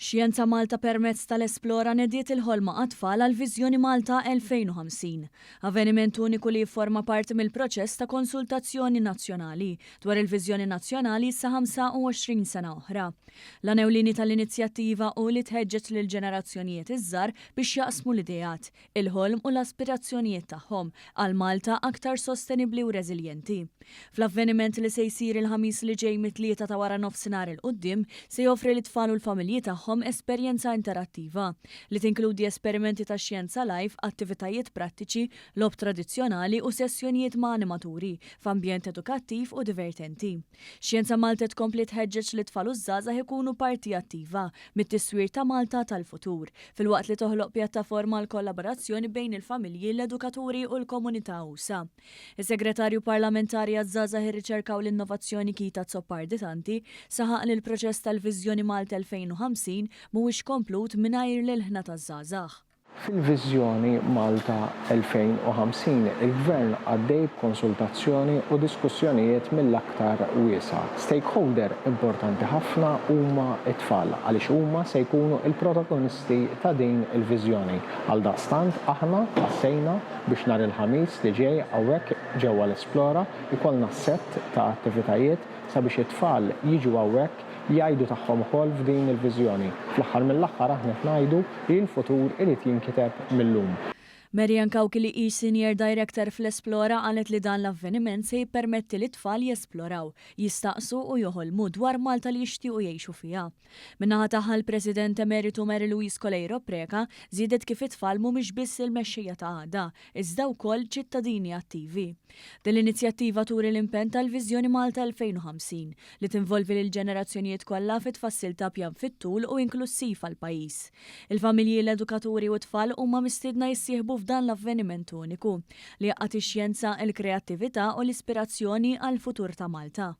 Xjenza Malta permezz tal-Esplora nediet il-ħolma għat-tfal għal Viżjoni Malta 2050, avveniment uniku li jifforma parti mill-proċess ta' konsultazzjoni nazzjonali dwar il-Viżjoni Nazzjonali sa 25 sena oħra. L-anewlini tal-inizjattiva u li tħeġġeġ lil ġenerazzjonijiet iż-żar biex jaqsmu l-idejat, il-ħolm u l-aspirazzjonijiet tagħhom għal Malta aktar sostenibbli u reżiljenti. Fl-avveniment li se jsir il-ħamis li ġej mit-tlieta ta' wara nofsinhar il-qudiem se joffri l-tfal u l-familji tagħhom esperjenza interattiva li tinkludi esperimenti ta' xjenza live, attivitajiet prattiċi, lob tradizzjonali u sessjonijiet ma' animaturi f'ambjent edukattiv u divertenti. Xjenza Malta tkompli tħeġġeġ li tfal u żgħażagħ ikunu parti attiva mit-tiswir ta' Malta tal-futur, filwaqt li toħloq pjattaforma għal kollaborazzjoni bejn il-familji, l-edukaturi u l-komunità usa. Is-Segretarju Parlamentari għaż-żgħażagħ ir-riċerka u l-innovazzjoni Kita Zoppardi-Tanti saħaq li l-proċess tal-Viżjoni Malta 2050 mhuwiex komplut mingħajr l-ħna taż-żgħażagħ. Fil-Viżjoni Malta 2050 il-Gvern għaddej b'konsultazzjoni u diskussjonijiet mill-aktar wiesa'. Stakeholder importanti ħafna huma t-tfal għaliex huma se jkunu l-protagonisti ta' din il-viżjoni. Għaldaqstant aħna passejna biex nhar il-ħamis li ġej hawnhekk ġewwa l-Esplora ikollna sett ta' attivitajiet sabiex it-tfal jiġu hawnhekk jgħidu tagħhom ukoll f'din il-viżjoni. Fl-aħħar mill-aħħar aħna ngħidu li l-futur irid jinkiteb millum. Marjan Kawki li hi Senior Director fl-Esplora qalet li dan l-avveniment se jippermetti li tfal jesploraw, jistaqsu u joħolmu dwar Malta li jixtiequ jgħixu fiha. Minnaħa tagħha l-President Emeritu Mary Louise Colejro Preka żiedet kif it-tfal mhumiex biss il-mexxejja ta' għada, iżda wkoll ċittadini attivi. Din l-inizjattiva turi l-impenn tal-Viżjoni Malta 2050 li tinvolvi lill-ġenerazzjonijiet kollha fit-tfassil ta' pjan fit-tul u inklusiv għall-pajjiż. Il-familji, l-edukaturi u t-tfal huma mistiedna jissieħbu f'dan l-avveniment uniku li jaqgħad ix-xjenza, il-kreattività u l-ispirazzjoni għall-futur ta' Malta.